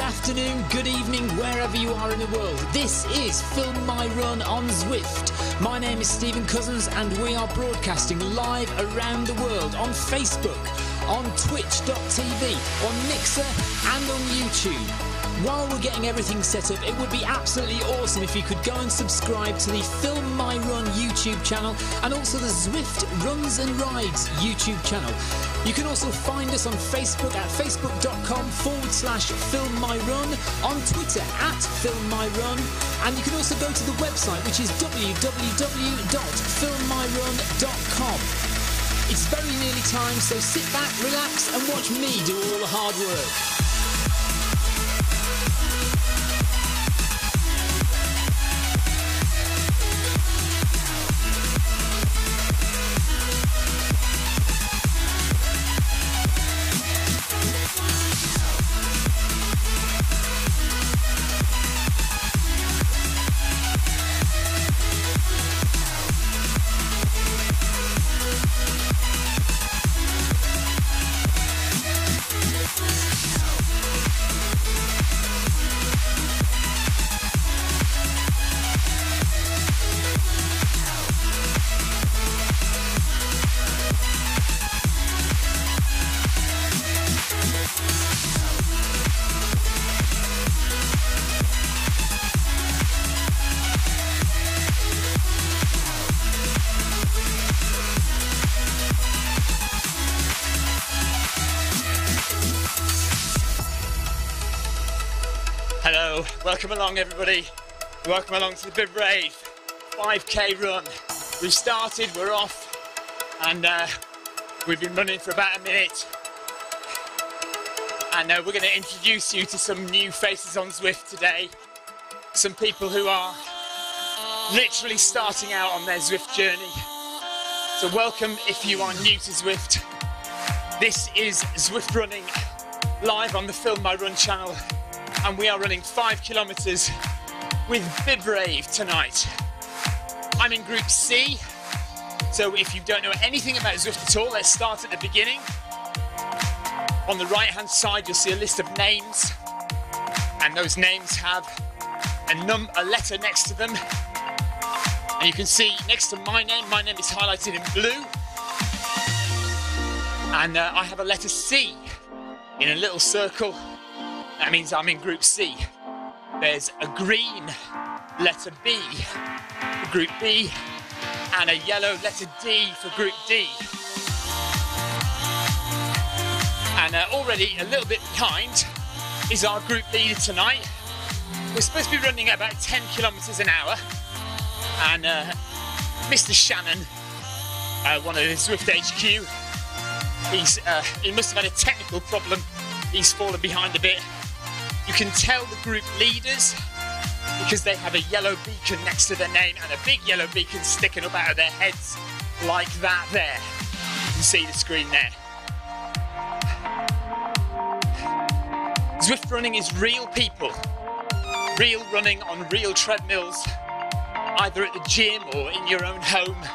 afternoon, good evening, wherever you are in the world. This is Film My Run on Zwift. My name is Stephen Cousins and we are broadcasting live around the world on Facebook, on twitch.tv, on Mixer and on YouTube. While we're getting everything set up, it would be absolutely awesome if you could go and subscribe to the Film My Run YouTube channel and also the Zwift Runs and Rides YouTube channel. You can also find us on Facebook at facebook.com/FilmMyRun, on Twitter at FilmMyRun, and you can also go to the website, which is www.filmmyrun.com. It's very nearly time, so sit back, relax and watch me do all the hard work. Hello, welcome along everybody. Welcome along to the Bibrave 5k run. We've started, we're off, and we've been running for about a minute. And we're going to introduce you to some new faces on Zwift today. Some people who are literally starting out on their Zwift journey. So welcome if you are new to Zwift. This is Zwift running live on the Film My Run channel. And we are running 5 kilometers with Bibrave tonight. I'm in Group C, so if you don't know anything about Zwift at all, let's start at the beginning. On the right hand side you'll see a list of names, and those names have a letter next to them. And you can see next to my name is highlighted in blue, and I have a letter C in a little circle. That means I'm in Group C. There's a green letter B for Group B and a yellow letter D for Group D. And already a little bit behind is our group leader tonight. We're supposed to be running at about 10 kilometers an hour, and Mr. Shannon, one of the Zwift HQ, he must have had a technical problem. He's fallen behind a bit. You can tell the group leaders because they have a yellow beacon next to their name and a big yellow beacon sticking up out of their heads like that there. You can see the screen there. Zwift running is real people. Real running on real treadmills, either at the gym or in your own home.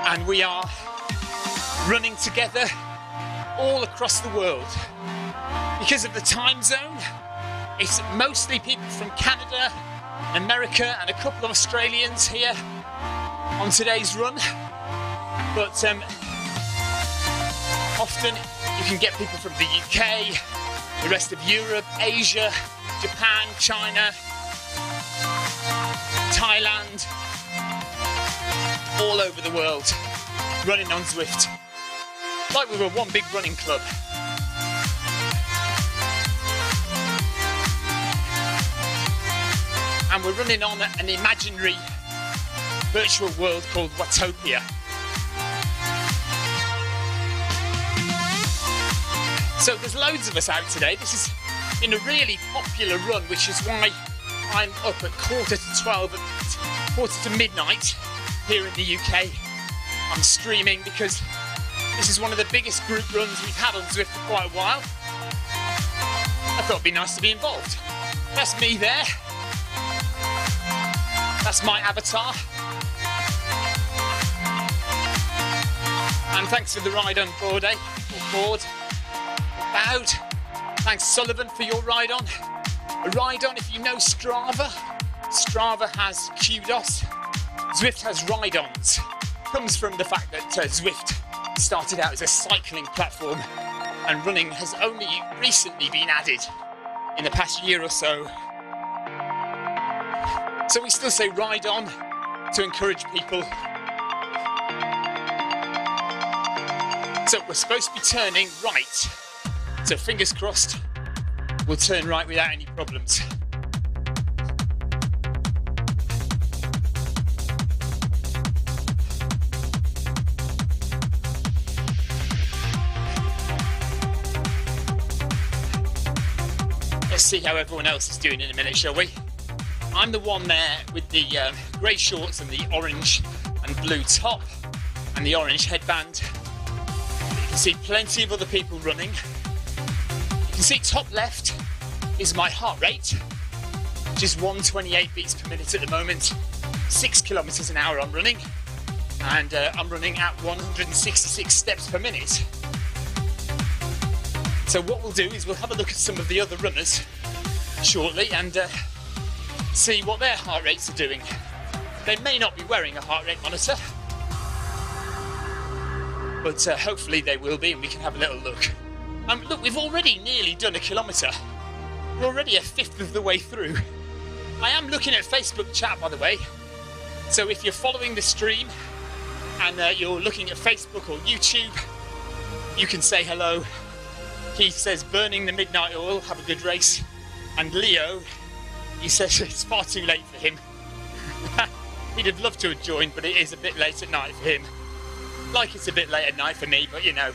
And we are running together all across the world. Because of the time zone, it's mostly people from Canada, America, and a couple of Australians here on today's run. But often you can get people from the UK, the rest of Europe, Asia, Japan, China, Thailand, all over the world, running on Zwift. Like we were one big running club. And we're running on an imaginary virtual world called Watopia. So there's loads of us out today. This has been a really popular run, which is why I'm up at 11:45, quarter to midnight here in the UK. I'm streaming because this is one of the biggest group runs we've had on Zwift for quite a while. I thought it'd be nice to be involved. That's me there. That's my avatar. And thanks for the ride on board, eh? Board. About. Thanks Sullivan for your ride on. A ride on, if you know Strava, Strava has kudos. Zwift has ride-ons. Comes from the fact that Zwift started out as a cycling platform and running has only recently been added in the past year or so. So we still say ride on to encourage people. So we're supposed to be turning right. So fingers crossed, we'll turn right without any problems. Let's see how everyone else is doing in a minute, shall we? I'm the one there with the grey shorts and the orange and blue top and the orange headband. You can see plenty of other people running. You can see top left is my heart rate, which is 128 beats per minute at the moment. 6 kilometers an hour I'm running, and I'm running at 166 steps per minute. So what we'll do is we'll have a look at some of the other runners shortly and see what their heart rates are doing. They may not be wearing a heart rate monitor, but hopefully they will be and we can have a little look. Look, we've already nearly done a kilometre. We're already a fifth of the way through. I am looking at Facebook chat, by the way, so if you're following the stream and you're looking at Facebook or YouTube, you can say hello. Keith says, burning the midnight oil, have a good race. And Leo, he says it's far too late for him. He'd have loved to have joined, but it is a bit late at night for him. Like it's a bit late at night for me, but you know.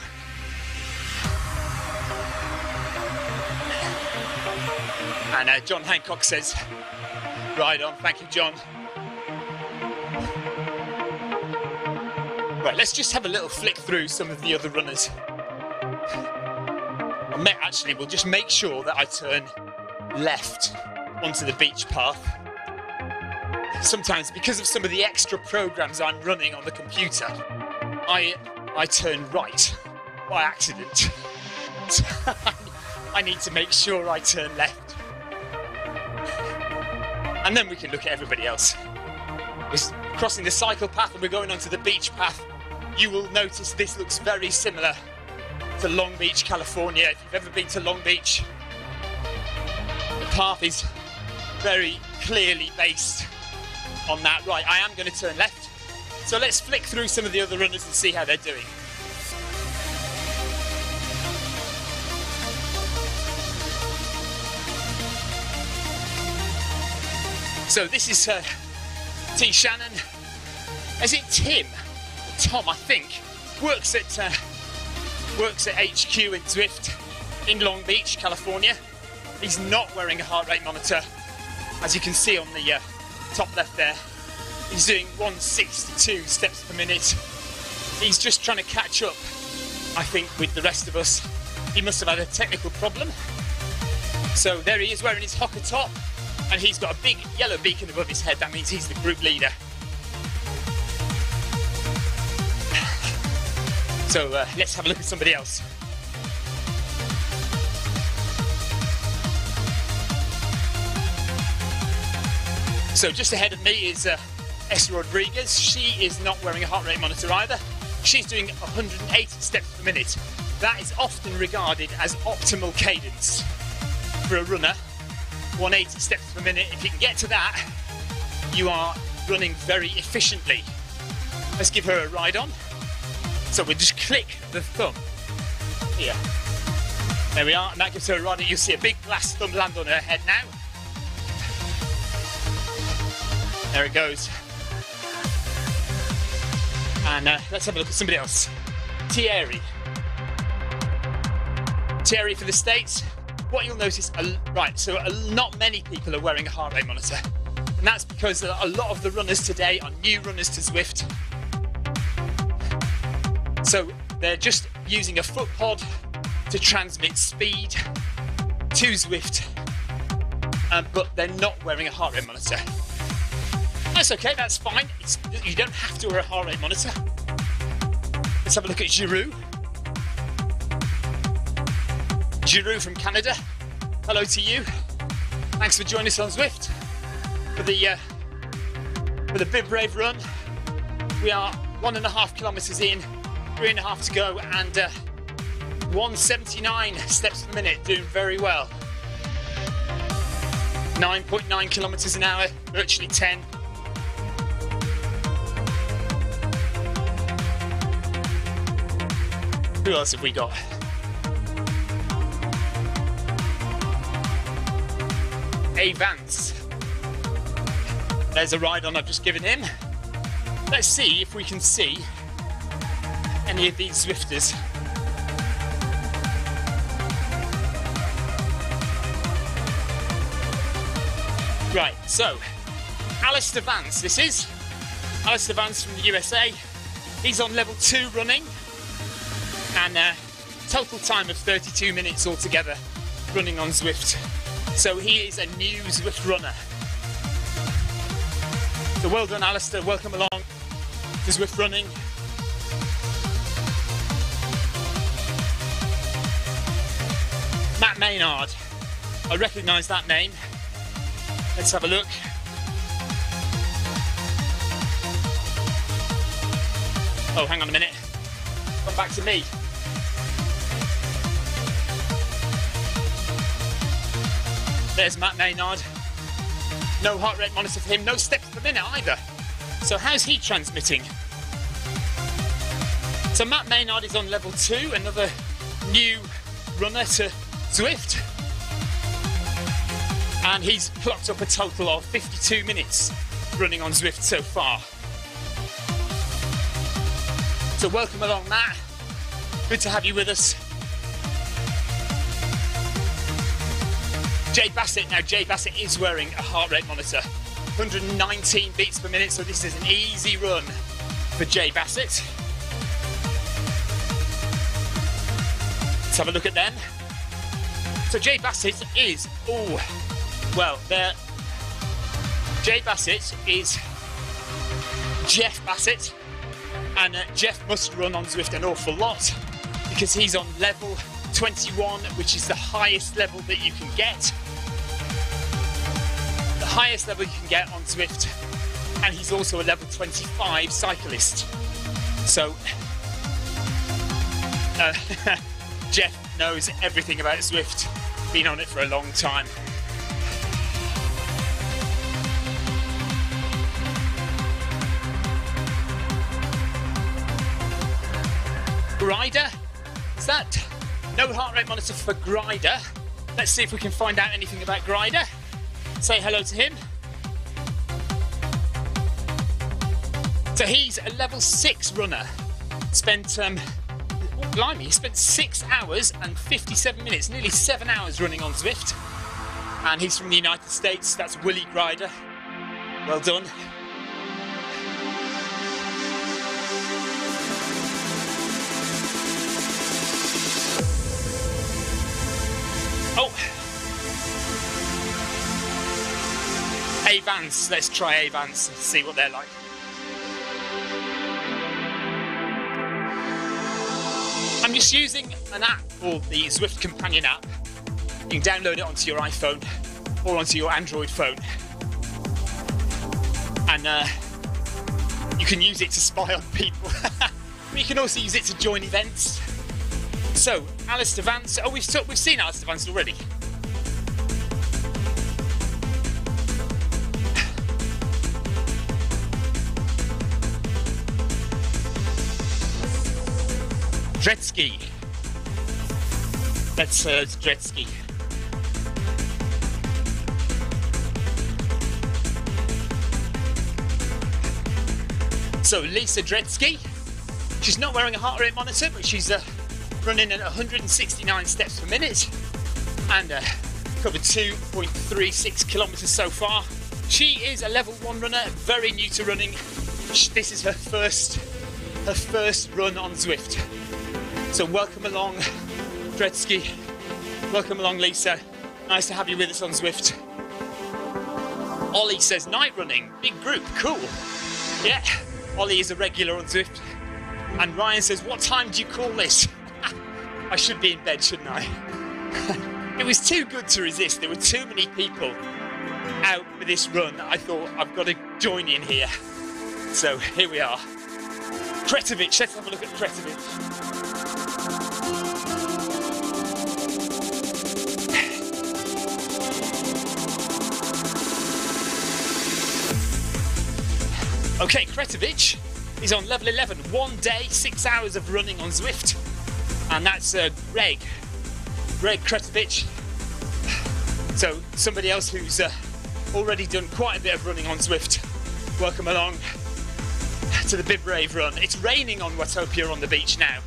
And John Hancock says, ride on, thank you, John. Right, let's just have a little flick through some of the other runners. Actually, we'll just make sure that I turn left onto the beach path. Sometimes, because of some of the extra programs I'm running on the computer, I turn right by accident. I need to make sure I turn left. And then we can look at everybody else. We're crossing the cycle path and we're going onto the beach path. You will notice this looks very similar to Long Beach, California. If you've ever been to Long Beach, the path is very clearly based on that. Right, I am going to turn left. So let's flick through some of the other runners and see how they're doing. So this is T. Shannon. Is it Tim? Tom, I think. Works at HQ in Zwift in Long Beach, California. He's not wearing a heart rate monitor, as you can see on the top left there. He's doing 162 steps per minute. He's just trying to catch up, I think, with the rest of us. He must have had a technical problem. So there he is wearing his Hocker top, and he's got a big yellow beacon above his head. That means he's the group leader. So let's have a look at somebody else. So just ahead of me is Esther Rodriguez. She is not wearing a heart rate monitor either. She's doing 180 steps per minute. That is often regarded as optimal cadence for a runner. 180 steps per minute. If you can get to that, you are running very efficiently. Let's give her a ride on. So we'll just click the thumb here. There we are, and that gives her a ride. You'll see a big glass thumb land on her head now. There it goes. And let's have a look at somebody else. Thierry. Thierry for the States. What you'll notice, not many people are wearing a heart rate monitor. And that's because a lot of the runners today are new runners to Zwift. So they're just using a foot pod to transmit speed to Zwift, but they're not wearing a heart rate monitor. That's okay, that's fine. You don't have to wear a heart rate monitor. Let's have a look at Giroud. Giroux from Canada, hello to you. Thanks for joining us on Zwift for the Bibrave run. We are 1.5 kilometres in, 3.5 to go, and 179 steps per minute, doing very well. 9.9 kilometres an hour, virtually 10. Who else have we got? A Vance. There's a ride on I've just given him. Let's see if we can see any of these Zwifters. Right, so Alistair Vance, this is Alistair Vance from the USA. He's on level 2 running, and total time of 32 minutes altogether running on Zwift. So he is a new Zwift runner. So well done, Alistair, welcome along to Zwift running. Matt Maynard, I recognise that name. Let's have a look. Oh, hang on a minute. Come back to me. There's Matt Maynard. No heart rate monitor for him, no steps per minute either. So how's he transmitting? So Matt Maynard is on level 2, another new runner to Zwift. And he's clocked up a total of 52 minutes running on Zwift so far. So welcome along, Matt. Good to have you with us. Jay Bassett, now Jay Bassett is wearing a heart rate monitor. 119 beats per minute, so this is an easy run for Jay Bassett. Let's have a look at them. So Jay Bassett is, Jay Bassett is Jeff Bassett, and Jeff must run on Zwift an awful lot because he's on level 21, which is the highest level that you can get. The highest level you can get on Zwift, and he's also a level 25 cyclist. So Jeff knows everything about Zwift, been on it for a long time. Grider, is that? No heart rate monitor for Grider. Let's see if we can find out anything about Grider. Say hello to him. So he's a level 6 runner. Spent, blimey, he spent 6 hours and 57 minutes, nearly 7 hours running on Zwift. And he's from the United States, that's Willie Grider. Well done. Oh, A Vance. Let's try A Vance and see what they're like. I'm just using an app called the Zwift Companion app. You can download it onto your iPhone or onto your Android phone, and you can use it to spy on people. But you can also use it to join events. So, Alistair Vance. Oh, we've seen Alistair Vance already. Dretzky. That's Dretzky. So, Lisa Dretzky. She's not wearing a heart rate monitor, but she's running at 169 steps per minute and covered 2.36 kilometres so far. She is a level 1 runner, very new to running. This is her first run on Zwift. So welcome along, Dretzky. Welcome along, Lisa. Nice to have you with us on Zwift. Ollie says night running, big group, cool. Yeah, Ollie is a regular on Zwift. And Ryan says, what time do you call this? I should be in bed, shouldn't I? It was too good to resist. There were too many people out for this run. I thought, I've got to join in here. So here we are. Kretovic, let's have a look at Kretovic. Okay, Kretovic is on level 11. 1 day, 6 hours of running on Zwift. And that's Greg Kretovic. So somebody else who's already done quite a bit of running on Zwift. Welcome along to the Bibrave run. It's raining on Watopia on the beach now.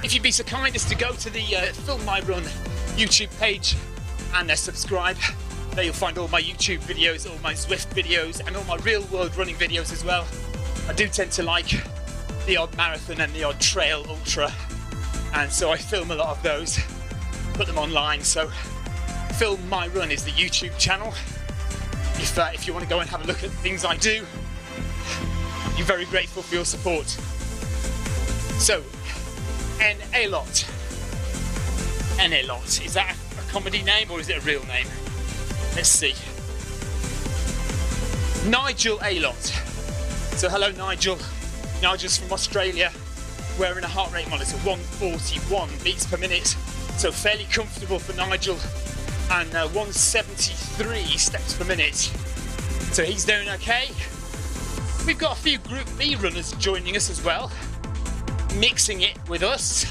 If you'd be so kind as to go to the Film My Run YouTube page and subscribe. There you'll find all my YouTube videos, all my Zwift videos, and all my real world running videos as well. I do tend to like the odd marathon and the odd trail ultra, and so I film a lot of those, put them online. So Film My Run is the YouTube channel. If you want to go and have a look at things I do, you're very grateful for your support. So N-A-Lot. N-A-Lot. Is that a comedy name or is it a real name? Let's see. Nigel A-Lot. So hello Nigel. Nigel's from Australia, wearing a heart rate monitor, 141 beats per minute. So fairly comfortable for Nigel, and 173 steps per minute. So he's doing okay. We've got a few Group B runners joining us as well, mixing it with us.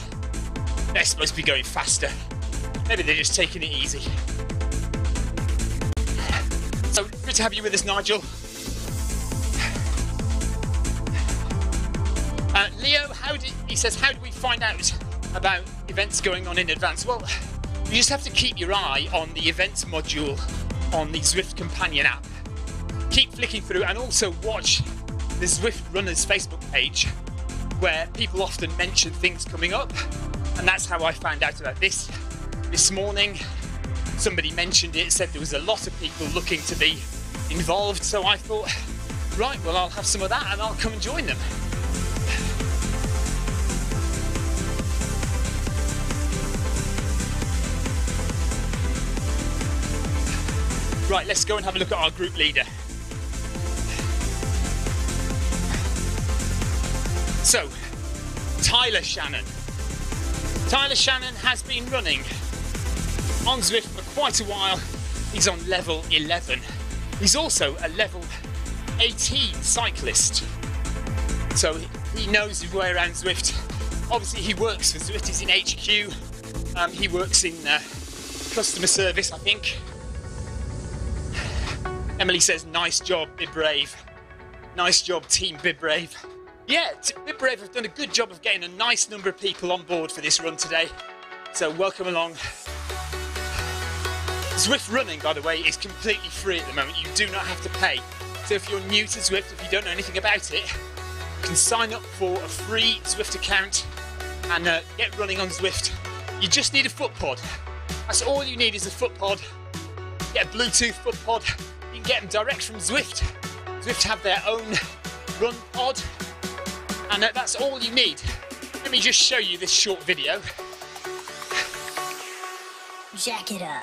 They're supposed to be going faster. Maybe they're just taking it easy. So good to have you with us, Nigel. Leo, he says, how do we find out about events going on in advance? Well, you just have to keep your eye on the events module on the Zwift Companion app. Keep flicking through and also watch the Zwift Runners Facebook page, where people often mention things coming up, and that's how I found out about this. This morning, somebody mentioned it, said there was a lot of people looking to be involved, so I thought, right, well, I'll have some of that and I'll come and join them. Right, let's go and have a look at our group leader. So, Tyler Shannon. Tyler Shannon has been running on Zwift for quite a while. He's on level 11. He's also a level 18 cyclist. So he knows his way around Zwift. Obviously he works for Zwift, he's in HQ. He works in customer service, I think. Emily says, nice job, Bibrave. Nice job, Team Bibrave. Yeah, Bibrave have done a good job of getting a nice number of people on board for this run today. So welcome along. Zwift running, by the way, is completely free at the moment. You do not have to pay. So if you're new to Zwift, if you don't know anything about it, you can sign up for a free Zwift account and get running on Zwift. You just need a foot pod. That's all you need is a foot pod. Get a Bluetooth foot pod. You can get them direct from Zwift. Zwift have their own run pod, and that's all you need. Let me just show you this short video. Jack it up.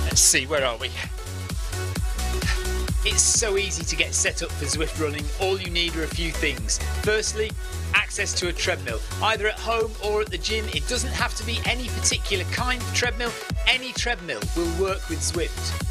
Let's see, where are we? It's so easy to get set up for Zwift running. All you need are a few things. Firstly, access to a treadmill, either at home or at the gym. It doesn't have to be any particular kind of treadmill. Any treadmill will work with Zwift.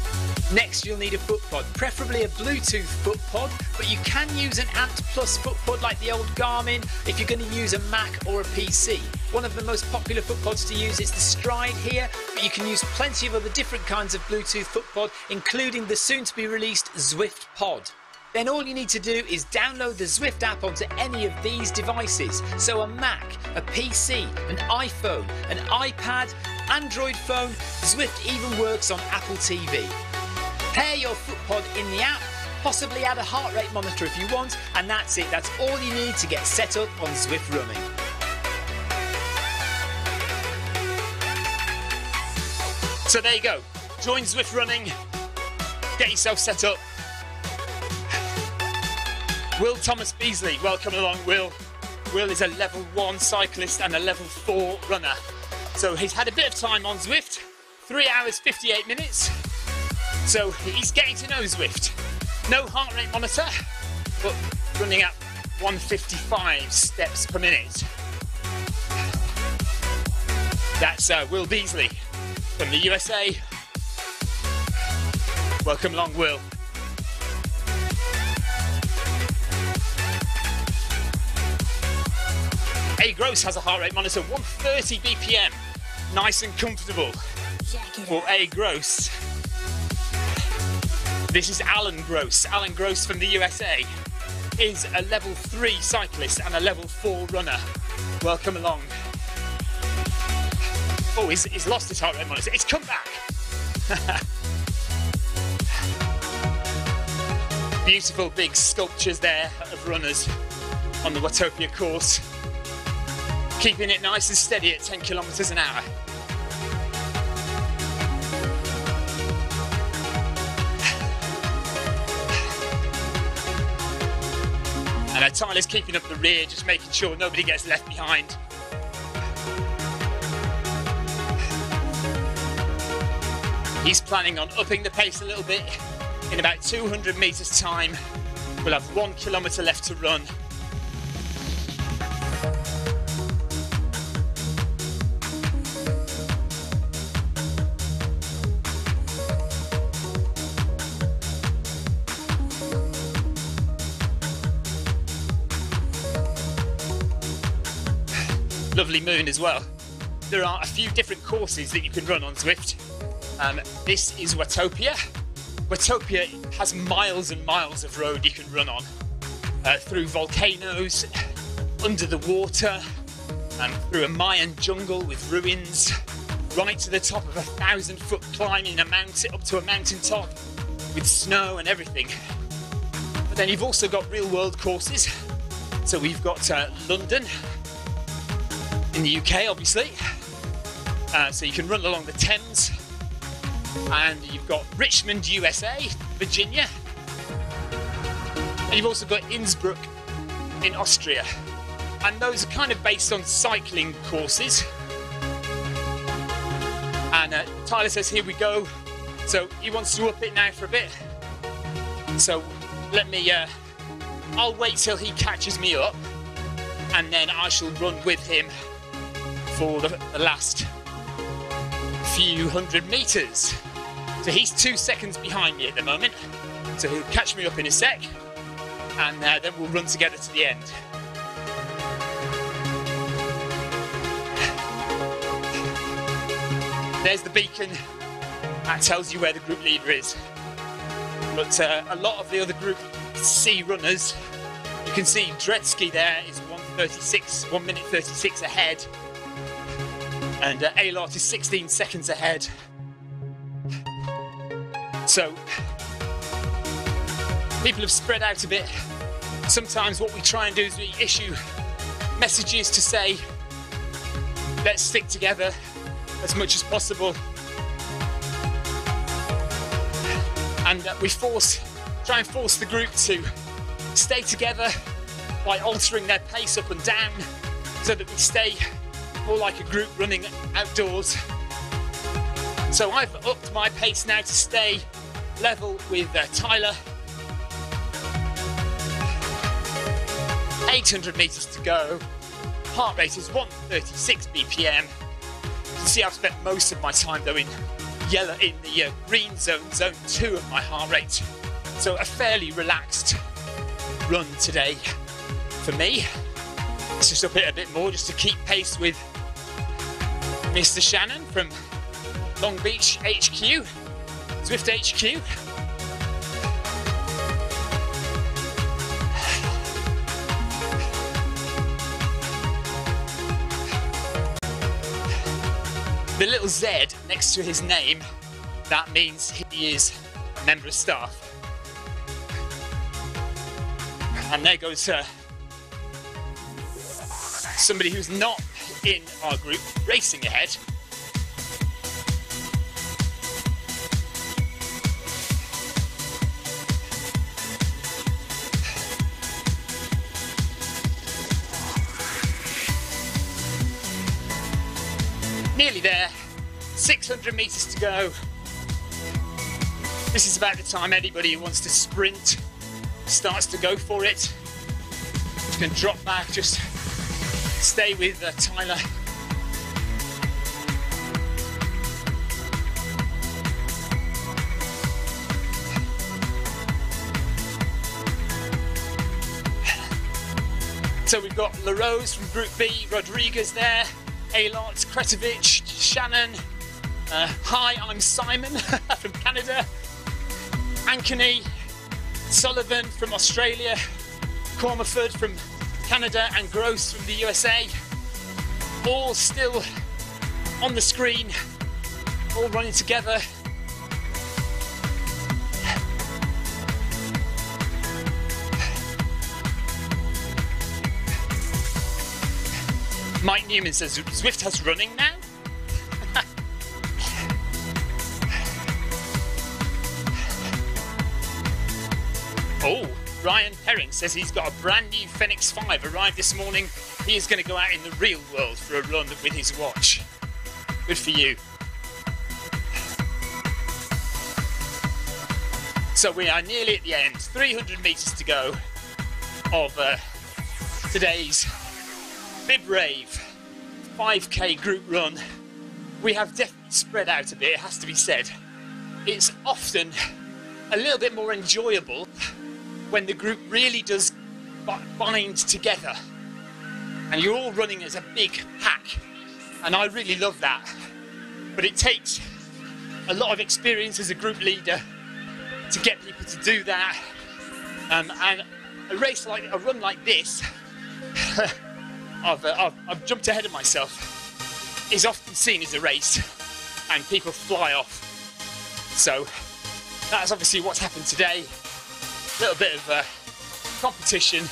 Next, you'll need a foot pod, preferably a Bluetooth foot pod, but you can use an Ant Plus foot pod like the old Garmin if you're going to use a Mac or a PC. One of the most popular foot pods to use is the Stride here, but you can use plenty of other different kinds of Bluetooth foot pod, including the soon-to-be released Zwift Pod. Then all you need to do is download the Zwift app onto any of these devices. So a Mac, a PC, an iPhone, an iPad, Android phone. Zwift even works on Apple TV. Pair your foot pod in the app, possibly add a heart rate monitor if you want, and that's it. That's all you need to get set up on Zwift running. So there you go. Join Zwift running. Get yourself set up. Will Thomas Beasley, welcome along, Will. Will is a level 1 cyclist and a level 4 runner. So he's had a bit of time on Zwift, 3 hours 58 minutes. So he's getting to know Zwift. No heart rate monitor, but running at 155 steps per minute. That's Will Beasley from the USA. Welcome along, Will. A Gross has a heart rate monitor, 130 BPM. Nice and comfortable for A Gross. This is Alan Gross. Alan Gross from the USA is a level 3 cyclist and a level 4 runner. Welcome along. Oh, he's lost his heart rate monitor. It's come back. Beautiful big sculptures there of runners on the Watopia course. Keeping it nice and steady at 10 kilometers an hour. And Tyler's keeping up the rear, just making sure nobody gets left behind. He's planning on upping the pace a little bit. In about 200 meters time, we'll have 1 kilometer left to run. Lovely moon as well. There are a few different courses that you can run on Zwift. This is Watopia. Watopia has miles and miles of road you can run on. Through volcanoes, under the water, through a Mayan jungle with ruins, right to the top of a 1,000-foot climb in a mountain, up to a mountaintop with snow and everything. But then you've also got real-world courses. So we've got London, in the UK, obviously. So you can run along the Thames. And you've got Richmond, USA, Virginia. And you've also got Innsbruck in Austria. And those are kind of based on cycling courses. And Tyler says, here we go. So he wants to up it now for a bit. So let me, I'll wait till he catches me up. And then I shall run with him for the last few hundred meters. So he's 2 seconds behind me at the moment. So he'll catch me up in a sec. And then we'll run together to the end. There's the beacon. That tells you where the group leader is. But a lot of the other Group C runners, you can see Dredsky there is 1 minute 36 ahead. And Alart is 16 seconds ahead. So, people have spread out a bit. Sometimes what we try and do is we issue messages to say, let's stick together as much as possible. And we try and force the group to stay together by altering their pace up and down so that we stay more like a group running outdoors. So I've upped my pace now to stay level with Tyler. 800 meters to go. Heart rate is 136 BPM. You can see I've spent most of my time though in the green zone, zone 2 of my heart rate. So a fairly relaxed run today for me. Let's just up it a bit more just to keep pace with Mr. Shannon from Long Beach HQ, Zwift HQ. The little Z next to his name, that means he is a member of staff. And there goes somebody who's not in our group racing ahead. nearly there, 600 meters to go. This is about the time anybody who wants to sprint starts to go for it. You can drop back, just stay with Tyler. So we've got LaRose from Group B, Rodriguez there, Alot, Kretovic, Shannon. Hi, I'm Simon from Canada. Ankeny, Sullivan from Australia, Cormerford from Canada, and Gross from the USA. All still on the screen, all running together. Mike Newman says, Zwift has running now? Oh, Ryan Herring says he's got a brand new Fenix 5 arrived this morning. He is going to go out in the real world for a run with his watch. Good for you. So we are nearly at the end, 300 metres to go of today's Bibrave 5k group run. We have definitely spread out a bit, it has to be said. It's often a little bit more enjoyable when the group really does bind together and you're all running as a big pack, and I really love that. But it takes a lot of experience as a group leader to get people to do that, and a run like this I've jumped ahead of myself, is often seen as a race and people fly off. So that's obviously what's happened today. A little bit of competition.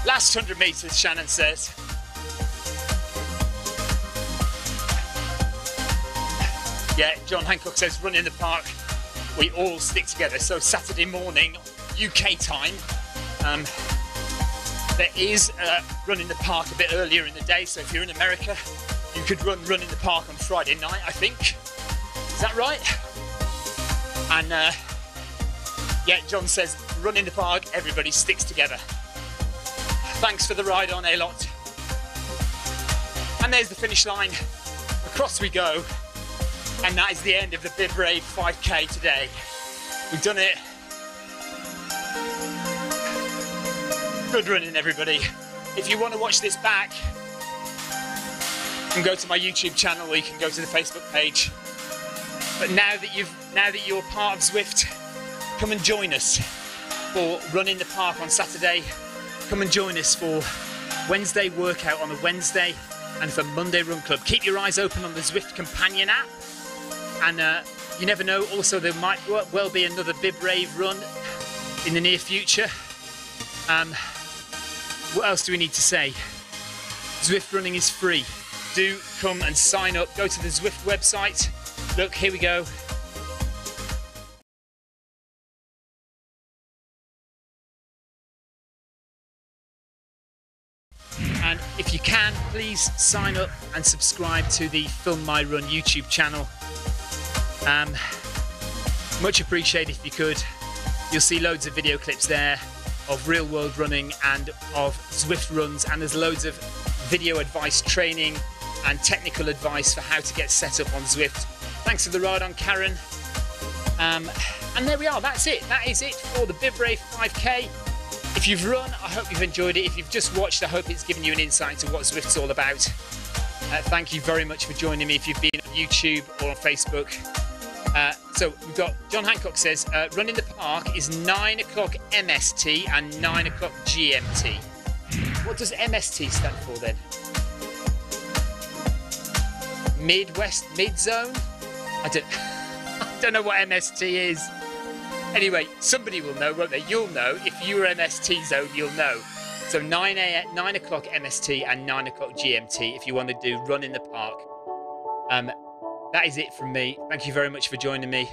Last 100 metres, Shannon says. Yeah, John Hancock says, run in the park, we all stick together. So Saturday morning, UK time, there is a run in the park a bit earlier in the day. So if you're in America, you could run in the park on Friday night, I think. Is that right? And yeah, John says, run in the park, everybody sticks together. Thanks for the ride on, Alot. And there's the finish line. Across we go. And that is the end of the Bibrave 5k today. We've done it. Good running, everybody. If you want to watch this back, you can go to my YouTube channel or you can go to the Facebook page. But now that you're part of Zwift, come and join us for Run in the Park on Saturday. Come and join us for Wednesday workout on a Wednesday and for Monday Run Club. Keep your eyes open on the Zwift companion app, and you never know, also there might well be another Bibrave run in the near future. What else do we need to say? Zwift running is free. Do come and sign up. Go to the Zwift website. Look, here we go. And if you can, please sign up and subscribe to the Film My Run YouTube channel. Much appreciated if you could. You'll see loads of video clips there of real world running and of Zwift runs, and there's loads of video advice, training and technical advice for how to get set up on Zwift. Thanks for the ride on, Karen. And there we are, that's it. That is it for the Bibrave 5k. If you've run, I hope you've enjoyed it. If you've just watched, I hope it's given you an insight into what Zwift's all about. Thank you very much for joining me if you've been on YouTube or on Facebook. So we've got John Hancock says, run in the park is 9 o'clock MST and 9 o'clock GMT. What does MST stand for then? Midwest, mid-zone? I don't, I don't know what MST is. Anyway, somebody will know, won't they? You'll know. If you're MST zone, you'll know. So 9 o'clock MST and 9 o'clock GMT if you want to do Run in the Park. That is it from me. Thank you very much for joining me.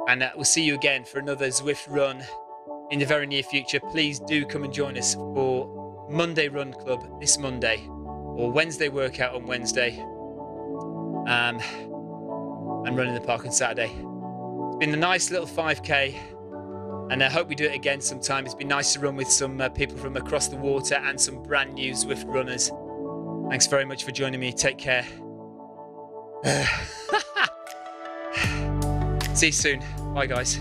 And we'll see you again for another Zwift run in the very near future. Please do come and join us for Monday Run Club this Monday, or Wednesday workout on Wednesday, and Run in the Park on Saturday. It's been a nice little 5k, and I hope we do it again sometime. It's been nice to run with some people from across the water and some brand new Zwift runners. Thanks very much for joining me. Take care. See you soon. Bye, guys.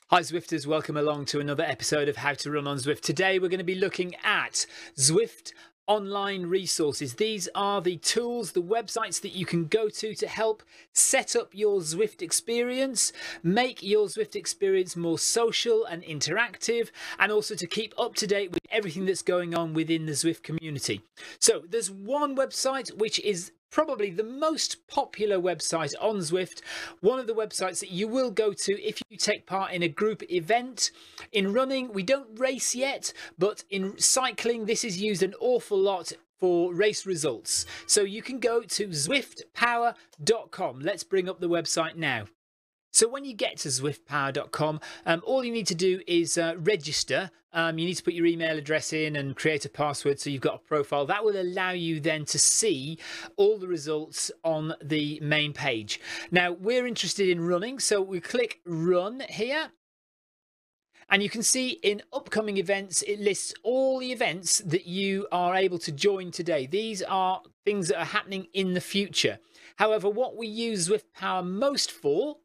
Hi Zwifters, welcome along to another episode of How to Run on Zwift. Today we're going to be looking at Zwift online resources. These are the tools, the websites that you can go to help set up your Zwift experience, make your Zwift experience more social and interactive, and also to keep up to date with everything that's going on within the Zwift community. So there's one website which is probably the most popular website on Zwift, one of the websites that you will go to if you take part in a group event. In running, we don't race yet, but in cycling, this is used an awful lot for race results. So you can go to zwiftpower.com. Let's bring up the website now. So when you get to zwiftpower.com, all you need to do is register. You need to put your email address in and create a password so you've got a profile. That will allow you then to see all the results on the main page. Now, we're interested in running, so we click Run here. And you can see in upcoming events, it lists all the events that you are able to join today. These are things that are happening in the future. However, what we use Zwift Power most for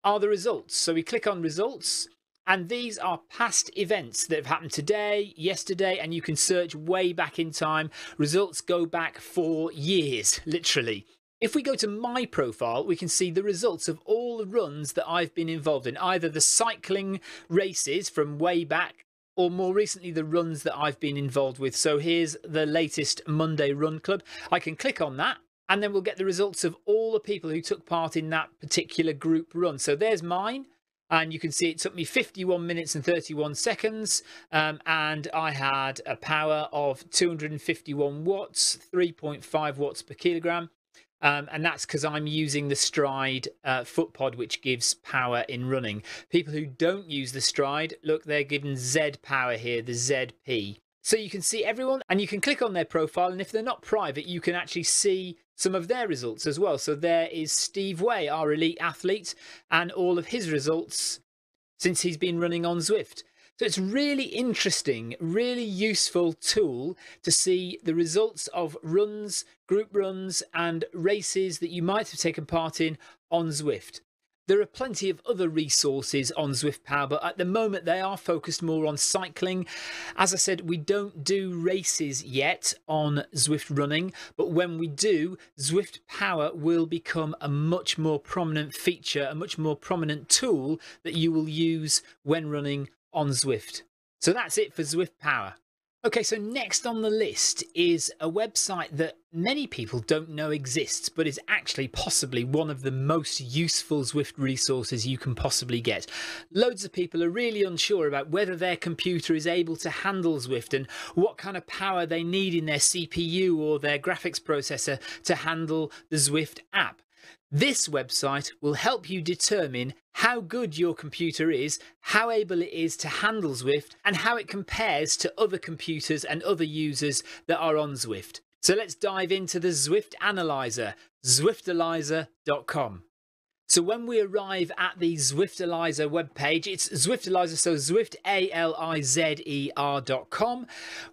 are the results. So we click on results, and these are past events that have happened today, yesterday, and you can search way back in time. Results go back for years, literally. If we go to my profile, we can see the results of all the runs that I've been involved in, either the cycling races from way back, or more recently the runs that I've been involved with. So here's the latest Monday Run Club. I can click on that, and then we'll get the results of all the people who took part in that particular group run. So there's mine, and you can see it took me 51 minutes and 31 seconds, and I had a power of 251 watts, 3.5 watts per kilogram, and that's because I'm using the Stride foot pod, which gives power in running. People who don't use the Stride, look, they're given Z power here, the ZP. So you can see everyone, and you can click on their profile, and if they're not private, you can actually see some of their results as well. So there is Steve Way, our elite athlete, and all of his results since he's been running on Zwift. So it's really interesting, really useful tool to see the results of runs, group runs, and races that you might have taken part in on Zwift. There are plenty of other resources on Zwift Power, but at the moment they are focused more on cycling. As I said, we don't do races yet on Zwift running, but when we do, Zwift Power will become a much more prominent feature, a much more prominent tool that you will use when running on Zwift. So that's it for Zwift Power. Okay, so next on the list is a website that many people don't know exists, but is actually possibly one of the most useful Zwift resources you can possibly get. Loads of people are really unsure about whether their computer is able to handle Zwift and what kind of power they need in their CPU or their graphics processor to handle the Zwift app. This website will help you determine how good your computer is, how able it is to handle Zwift, and how it compares to other computers and other users that are on Zwift. So let's dive into the Zwift Analyzer, Zwiftalizer.com. So when we arrive at the Zwiftalizer webpage, it's Zwiftalizer, so Zwiftalizer.com.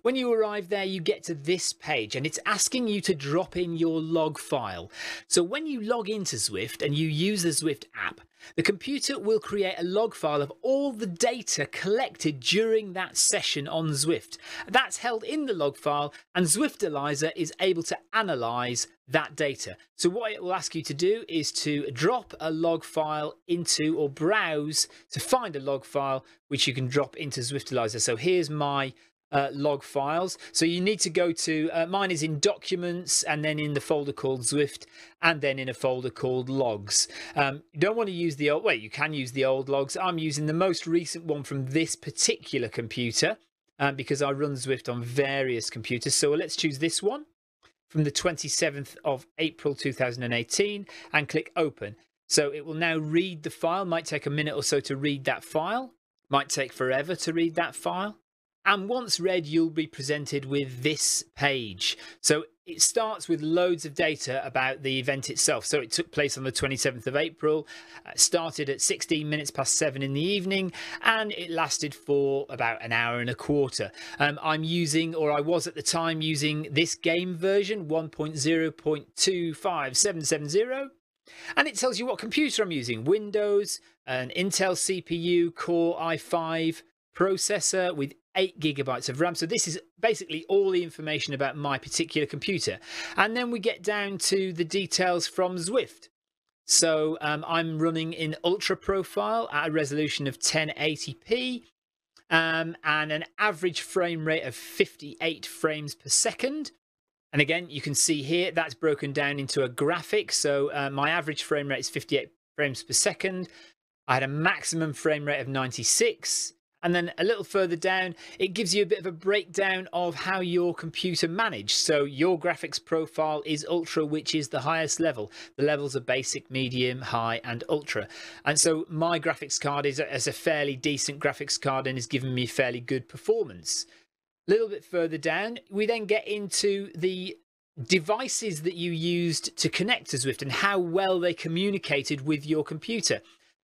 When you arrive there, you get to this page, and it's asking you to drop in your log file. So when you log into Zwift and you use the Zwift app, the computer will create a log file of all the data collected during that session on Zwift. That's held in the log file, and Zwiftalizer is able to analyze that data. So what it will ask you to do is to drop a log file into, or browse to find a log file which you can drop into Zwiftalizer. So here's my log files. So you need to go to, mine is in Documents, and then in the folder called Zwift, and then in a folder called Logs. You don't want to use the old, well, you can use the old logs. I'm using the most recent one from this particular computer because I run Zwift on various computers. So let's choose this one from the 27th of April 2018 and click Open. So it will now read the file. Might take a minute or so to read that file. Might take forever to read that file. And once read, you'll be presented with this page. So it starts with loads of data about the event itself. So it took place on the 27th of April, started at 16 minutes past 7 in the evening, and it lasted for about an hour and a quarter. I'm using, or I was at the time using, this game version 1.0.25770. And it tells you what computer I'm using. Windows, an Intel CPU, Core i5 processor with 8 GB of RAM. So this is basically all the information about my particular computer. And then we get down to the details from Zwift. So I'm running in ultra profile at a resolution of 1080p and an average frame rate of 58 frames per second. And again, you can see here that's broken down into a graphic. So my average frame rate is 58 frames per second. I had a maximum frame rate of 96. And then a little further down, it gives you a bit of a breakdown of how your computer managed. So your graphics profile is ultra, which is the highest level. The levels are basic, medium, high, and ultra. And so my graphics card is a fairly decent graphics card and is giving me fairly good performance. A little bit further down, we then get into the devices that you used to connect to Zwift and how well they communicated with your computer.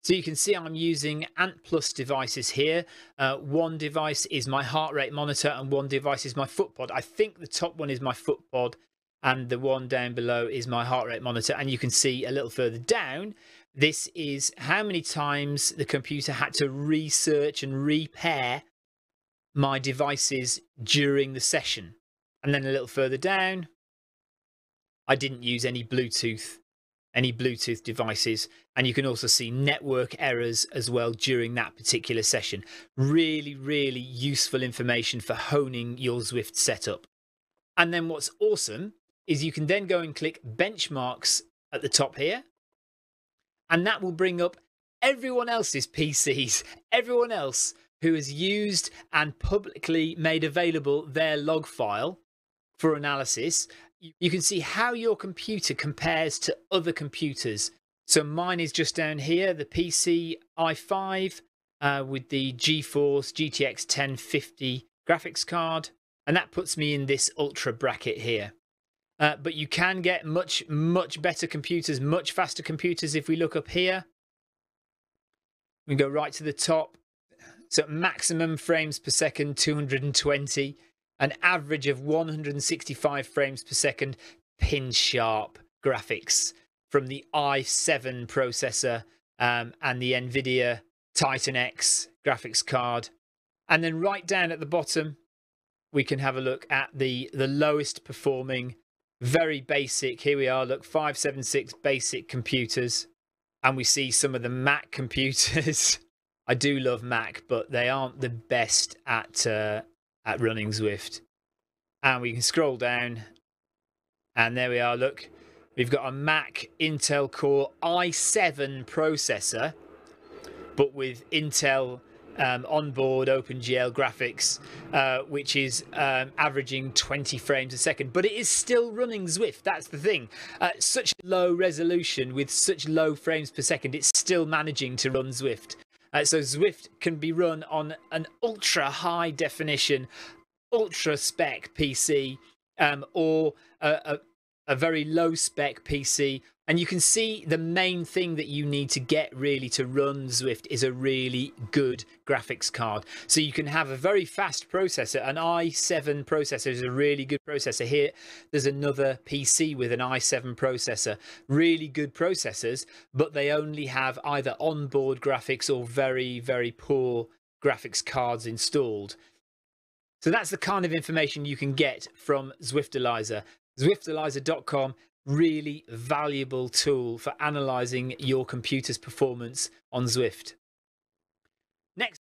So you can see I'm using Ant Plus devices here. One device is my heart rate monitor and one device is my foot pod. I think the top one is my foot pod and the one down below is my heart rate monitor. And you can see a little further down, this is how many times the computer had to research and repair my devices during the session. And then a little further down, I didn't use any Bluetooth devices, and you can also see network errors as well during that particular session. Really, really useful information for honing your Zwift setup. And then what's awesome is you can then go and click benchmarks at the top here, and that will bring up everyone else's PCs, everyone else who has used and publicly made available their log file for analysis. You can see how your computer compares to other computers. So mine is just down here, the PC i5 with the GeForce GTX 1050 graphics card. And that puts me in this ultra bracket here. But you can get much, much better computers, much faster computers. If we look up here, we go right to the top. So maximum frames per second, 220. An average of 165 frames per second, pin sharp graphics from the i7 processor and the NVIDIA Titan X graphics card. And then right down at the bottom, we can have a look at the lowest performing, very basic. Here we are, look, 576 basic computers. And we see some of the Mac computers. I do love Mac, but they aren't the best at running Zwift. And we can scroll down and there we are, look, we've got a Mac Intel Core i7 processor but with Intel onboard OpenGL graphics, which is averaging 20 frames a second, but it is still running Zwift. That's the thing. Such low resolution with such low frames per second, it's still managing to run Zwift. So Zwift can be run on an ultra high definition, ultra spec PC or a very low spec PC. And you can see the main thing that you need to get really to run Zwift is a really good graphics card. So you can have a very fast processor. An i7 processor is a really good processor. Here, there's another PC with an i7 processor. Really good processors, but they only have either onboard graphics or very, very poor graphics cards installed. So that's the kind of information you can get from Zwiftalizer. Zwiftalizer.com. Really valuable tool for analysing your computer's performance on Zwift. Next.